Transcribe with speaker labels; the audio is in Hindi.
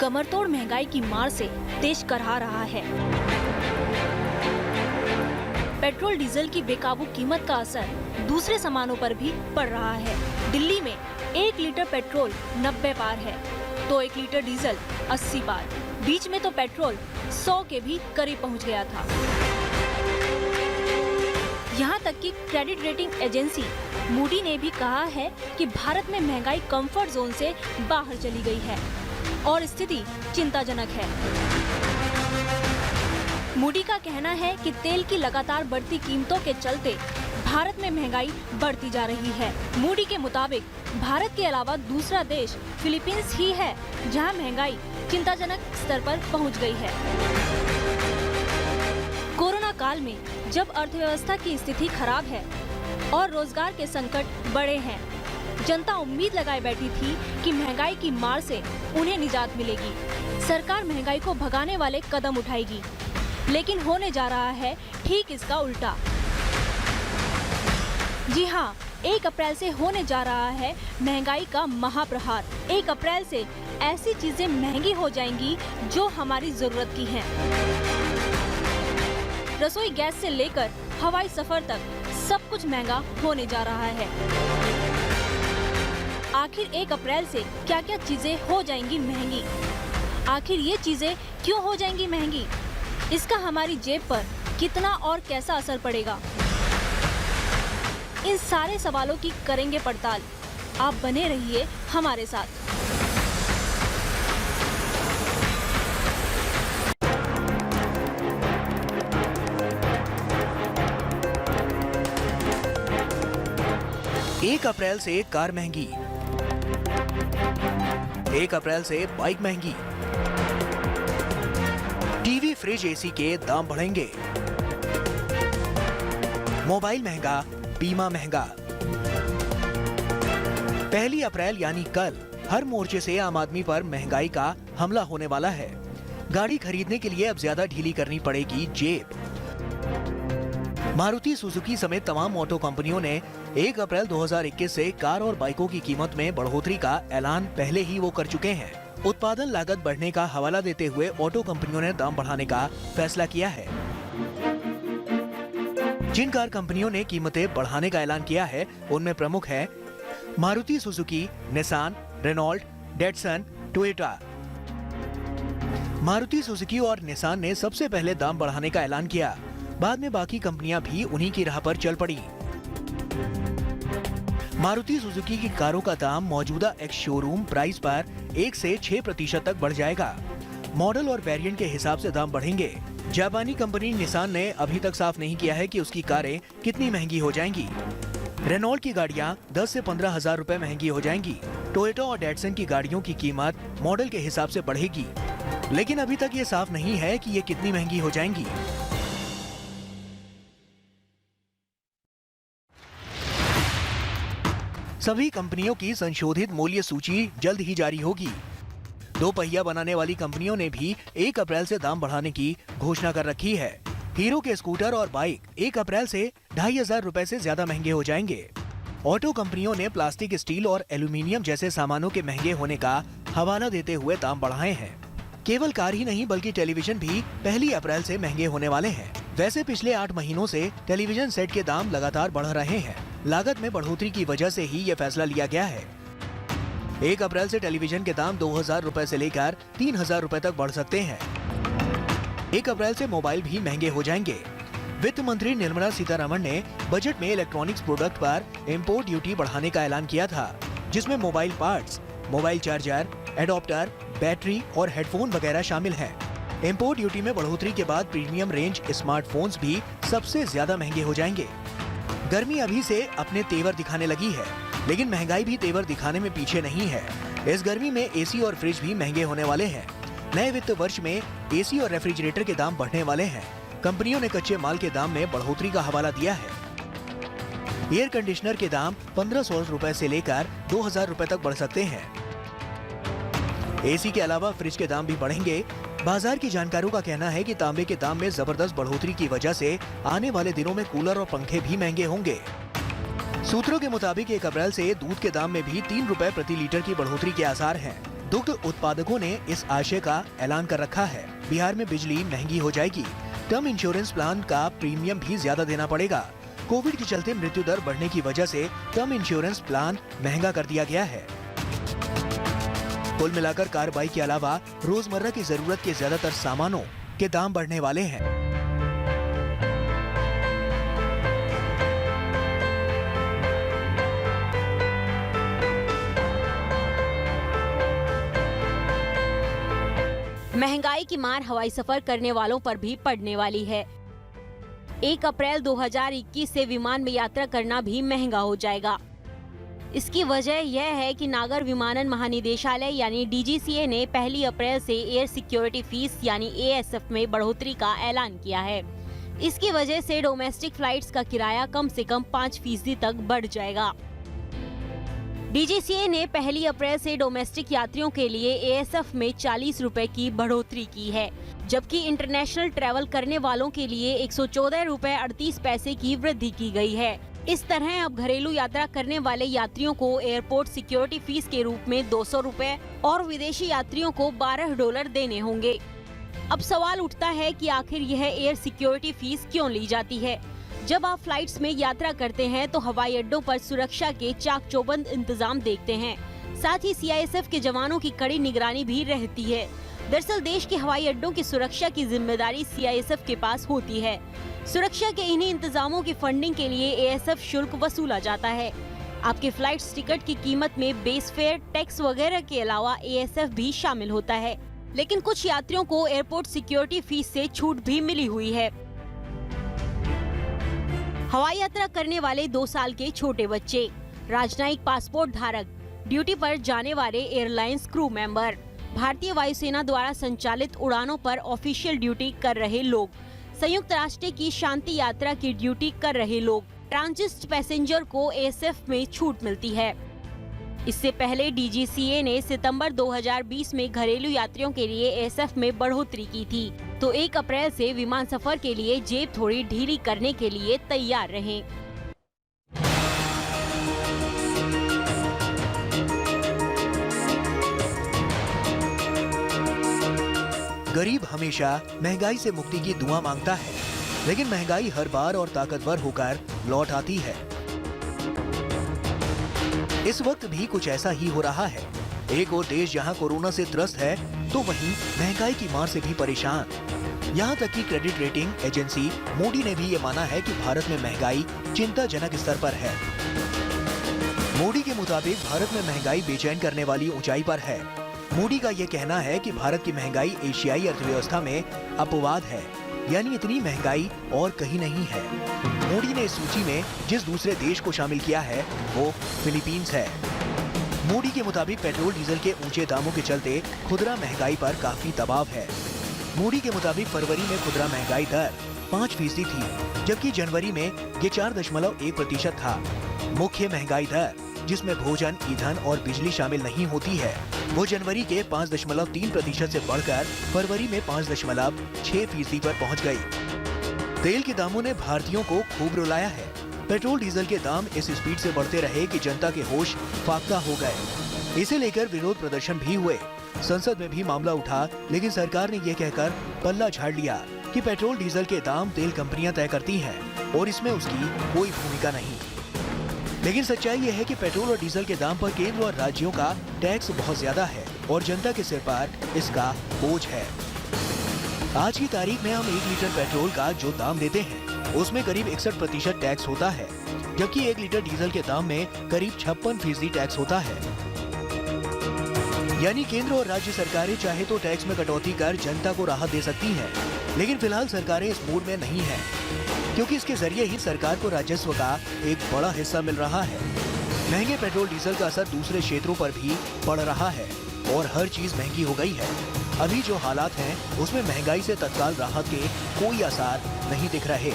Speaker 1: कमरतोड़ महंगाई की मार से देश करहा रहा है। पेट्रोल डीजल की बेकाबू कीमत का असर दूसरे सामानों पर भी पड़ रहा है। दिल्ली में 1 लीटर पेट्रोल 90 पार है तो 1 लीटर डीजल 80 पार। बीच में तो पेट्रोल 100 के भी करीब पहुंच गया था। यहाँ तक कि क्रेडिट रेटिंग एजेंसी मूडी ने भी कहा है कि भारत में महंगाई कंफर्ट जोन से बाहर चली गई है और स्थिति चिंताजनक है। मूडी का कहना है कि तेल की लगातार बढ़ती कीमतों के चलते भारत में महंगाई बढ़ती जा रही है। मूडी के मुताबिक भारत के अलावा दूसरा देश फिलीपींस ही है जहां महंगाई चिंताजनक स्तर पर पहुंच गई है। कोरोना काल में जब अर्थव्यवस्था की स्थिति खराब है और रोजगार के संकट बड़े हैं, जनता उम्मीद लगाए बैठी थी कि महंगाई की मार से उन्हें निजात मिलेगी। सरकार महंगाई को भगाने वाले कदम उठाएगी, लेकिन होने जा रहा है ठीक इसका उल्टा। जी हाँ, 1 अप्रैल से होने जा रहा है महंगाई का महाप्रहार। 1 अप्रैल से ऐसी चीजें महंगी हो जाएंगी जो हमारी जरूरत की हैं। रसोई गैस से लेकर हवाई सफर तक सब कुछ महंगा होने जा रहा है। आखिर 1 अप्रैल से क्या क्या चीजें हो जाएंगी महंगी? आखिर ये चीजें क्यों हो जाएंगी महंगी? इसका हमारी जेब पर कितना और कैसा असर पड़ेगा? इन सारे सवालों की करेंगे पड़ताल। आप बने रहिए हमारे साथ।
Speaker 2: एक अप्रैल से कार महंगी, 1 अप्रैल से बाइक महंगी, टीवी, फ्रिज, एसी के दाम बढ़ेंगे, मोबाइल महंगा, बीमा महंगा। 1 अप्रैल यानी कल हर मोर्चे से आम आदमी पर महंगाई का हमला होने वाला है। गाड़ी खरीदने के लिए अब ज्यादा ढीली करनी पड़ेगी जेब। मारुति सुजुकी समेत तमाम ऑटो कंपनियों ने 1 अप्रैल 2021 से कार और बाइकों की कीमत में बढ़ोतरी का ऐलान पहले ही वो कर चुके हैं। उत्पादन लागत बढ़ने का हवाला देते हुए ऑटो कंपनियों ने दाम बढ़ाने का फैसला किया है। जिन कार कंपनियों ने कीमतें बढ़ाने का ऐलान किया है उनमें प्रमुख है Maruti Suzuki, Nissan, Renault, Datsun, Toyota. Maruti Suzuki और निसान ने सबसे पहले दाम बढ़ाने का ऐलान किया। बाद में बाकी कंपनियां भी उन्हीं की राह पर चल पड़ी। मारुति सुजुकी की कारों का दाम मौजूदा एक्स शोरूम प्राइस पर 1 से 6% तक बढ़ जाएगा। मॉडल और वेरिएंट के हिसाब से दाम बढ़ेंगे। जापानी कंपनी निसान ने अभी तक साफ नहीं किया है कि उसकी कारें कितनी महंगी हो जाएंगी। रेनॉल्ट की गाड़ियां 10 से 15 हजार रुपए महंगी हो जाएंगी। टोयोटा और डेटसन की गाड़ियों की कीमत मॉडल के हिसाब से बढ़ेगी, लेकिन अभी तक ये साफ नहीं है कि ये कितनी महंगी हो जाएंगी। सभी कंपनियों की संशोधित मूल्य सूची जल्द ही जारी होगी। 2 पहिया बनाने वाली कंपनियों ने भी 1 अप्रैल से दाम बढ़ाने की घोषणा कर रखी है। हीरो के स्कूटर और बाइक 1 अप्रैल से 2,500 रुपए से ज्यादा महंगे हो जाएंगे। ऑटो कंपनियों ने प्लास्टिक, स्टील और एल्यूमिनियम जैसे सामानों के महंगे होने का हवाला देते हुए दाम बढ़ाए हैं। केवल कार ही नहीं बल्कि टेलीविजन भी 1 अप्रैल से महंगे होने वाले हैं। वैसे पिछले 8 महीनों से टेलीविजन सेट के दाम लगातार बढ़ रहे हैं। लागत में बढ़ोतरी की वजह से ही ये फैसला लिया गया है। 1 अप्रैल से टेलीविजन के दाम 2,000 रुपए से लेकर 3,000 रुपए तक बढ़ सकते हैं। 1 अप्रैल से मोबाइल भी महंगे हो जाएंगे। वित्त मंत्री निर्मला सीतारमण ने बजट में इलेक्ट्रॉनिक्स प्रोडक्ट पर इम्पोर्ट ड्यूटी बढ़ाने का ऐलान किया था, जिसमें mobile parts, mobile charger, adapter, battery और हेडफोन वगैरह शामिल हैं। इम्पोर्ट ड्यूटी में बढ़ोतरी के बाद प्रीमियम रेंज स्मार्टफोन्स भी सबसे ज्यादा महंगे हो जाएंगे। गर्मी अभी से अपने तेवर दिखाने लगी है, लेकिन महंगाई भी तेवर दिखाने में पीछे नहीं है। इस गर्मी में एसी और फ्रिज भी महंगे होने वाले हैं। नए वित्त वर्ष में एसी और रेफ्रिजरेटर के दाम बढ़ने वाले हैं। कंपनियों ने कच्चे माल के दाम में बढ़ोतरी का हवाला दिया है। एयर कंडीशनर के दाम 1,500 रुपए से लेकर 2,000 रुपए तक बढ़ सकते हैं। एसी के अलावा फ्रिज के दाम भी बढ़ेंगे। बाजार की जानकारों का कहना है कि तांबे के दाम में जबरदस्त बढ़ोतरी की वजह से आने वाले दिनों में कूलर और पंखे भी महंगे होंगे। सूत्रों के मुताबिक 1 अप्रैल से दूध के दाम में भी 3 रुपए प्रति लीटर की बढ़ोतरी के आसार हैं। दुग्ध उत्पादकों ने इस आशय का ऐलान कर रखा है। बिहार में बिजली महंगी हो जाएगी। टर्म इंश्योरेंस प्लान का प्रीमियम भी ज्यादा देना पड़ेगा। कोविड के चलते मृत्यु दर बढ़ने की वजह से टर्म इंश्योरेंस प्लान महंगा कर दिया गया है। कुल मिलाकर कार बाइक के अलावा रोजमर्रा की जरूरत के ज्यादातर सामानों के दाम बढ़ने वाले हैं।
Speaker 3: महंगाई की मार हवाई सफर करने वालों पर भी पड़ने वाली है। 1 अप्रैल 2021 से विमान में यात्रा करना भी महंगा हो जाएगा। इसकी वजह यह है कि नागर विमानन महानिदेशालय यानी DGCA ने 1 अप्रैल से एयर सिक्योरिटी फीस यानी ASF में बढ़ोतरी का ऐलान किया है। इसकी वजह से डोमेस्टिक फ्लाइट्स का किराया कम से कम 5% तक बढ़ जाएगा। DGCA ने 1 अप्रैल से डोमेस्टिक यात्रियों के लिए ASF में 40 रुपए की बढ़ोतरी की है, जबकि इंटरनेशनल ट्रैवल करने वालों के लिए 114 रुपए 38 पैसे की वृद्धि की गई है। इस तरह अब घरेलू यात्रा करने वाले यात्रियों को एयरपोर्ट सिक्योरिटी फीस के रूप में 200 रुपए और विदेशी यात्रियों को $12 देने होंगे। अब सवाल उठता है कि आखिर यह एयर सिक्योरिटी फीस क्यों ली जाती है? जब आप फ्लाइट्स में यात्रा करते हैं तो हवाई अड्डों पर सुरक्षा के चाक चौबंद इंतजाम देखते हैं। साथ ही CISF के जवानों की कड़ी निगरानी भी रहती है। दरअसल देश के हवाई अड्डों की सुरक्षा की जिम्मेदारी CISF के पास होती है। सुरक्षा के इन्हीं इंतजामों की फंडिंग के लिए ASF शुल्क वसूला जाता है। आपके फ्लाइट टिकट की कीमत में बेस फेयर, टैक्स वगैरह के अलावा ASF भी शामिल होता है। लेकिन कुछ यात्रियों को एयरपोर्ट सिक्योरिटी फीस से छूट भी मिली हुई है। हवाई यात्रा करने वाले 2 साल के छोटे बच्चे, राजनयिक पासपोर्ट धारक, ड्यूटी पर जाने वाले एयरलाइंस क्रू मेंबर, भारतीय वायुसेना द्वारा संचालित उड़ानों पर ऑफिशियल ड्यूटी कर रहे लोग, संयुक्त राष्ट्र की शांति यात्रा की ड्यूटी कर रहे लोग, ट्रांजिट पैसेंजर को ASF में छूट मिलती है। इससे पहले DGCA ने सितंबर 2020 में घरेलू यात्रियों के लिए ASF में बढ़ोतरी की थी, तो 1 अप्रैल से विमान सफर के लिए जेब थोड़ी ढीली करने के लिए तैयार रहें।
Speaker 2: गरीब हमेशा महंगाई से मुक्ति की दुआ मांगता है, लेकिन महंगाई हर बार और ताकतवर होकर लौट आती है। इस वक्त भी कुछ ऐसा ही हो रहा है। एक और देश जहां कोरोना से त्रस्त है, तो वहीं महंगाई की मार से भी परेशान। यहां तक कि क्रेडिट रेटिंग एजेंसी मूडी ने भी ये माना है कि भारत में महंगाई चिंताजनक स्तर पर है। मूडी के मुताबिक भारत में महंगाई बेचैन करने वाली ऊंचाई पर है। मूडी का ये कहना है कि भारत की महंगाई एशियाई अर्थव्यवस्था में अपवाद है, यानी इतनी महंगाई और कहीं नहीं है। मूडी ने इस सूची में जिस दूसरे देश को शामिल किया है वो फिलीपींस है। मूडी के मुताबिक पेट्रोल डीजल के ऊंचे दामों के चलते खुदरा महंगाई पर काफी दबाव है। मूडी के मुताबिक फरवरी में खुदरा महंगाई दर 5% थी, जबकि जनवरी में ये 4.1% था। मुख्य महंगाई दर, जिसमें भोजन, ईंधन और बिजली शामिल नहीं होती है, वो जनवरी के 5.3% से बढ़कर फरवरी में 5.6% पर पहुंच गई। तेल के दामों ने भारतीयों को खूब रुलाया है। पेट्रोल डीजल के दाम इस स्पीड से बढ़ते रहे कि जनता के होश फाख्ता हो गए। इसे लेकर विरोध प्रदर्शन भी हुए। संसद में भी मामला उठा, लेकिन सरकार ने ये कहकर पल्ला झाड़ लिया कि पेट्रोल डीजल के दाम तेल कंपनियां तय करती हैं और इसमें उसकी कोई भूमिका नहीं। लेकिन सच्चाई ये है कि पेट्रोल और डीजल के दाम पर केंद्र और राज्यों का टैक्स बहुत ज्यादा है और जनता के सिर पर इसका बोझ है। आज की तारीख में हम 1 लीटर पेट्रोल का जो दाम देते हैं उसमें करीब 61% टैक्स होता है, जबकि 1 लीटर डीजल के दाम में करीब 56% टैक्स होता है। यानी केंद्र और राज्य सरकारें चाहे तो टैक्स में कटौती कर जनता को राहत दे सकती हैं, लेकिन फिलहाल सरकारें इस मूड में नहीं हैं, क्योंकि इसके जरिए ही सरकार को राजस्व का एक बड़ा हिस्सा मिल रहा है। महंगे पेट्रोल डीजल का असर दूसरे क्षेत्रों पर भी पड़ रहा है और हर चीज महंगी हो गई है। अभी जो हालात हैं उसमें महंगाई से तत्काल राहत के कोई आसार नहीं दिख रहे।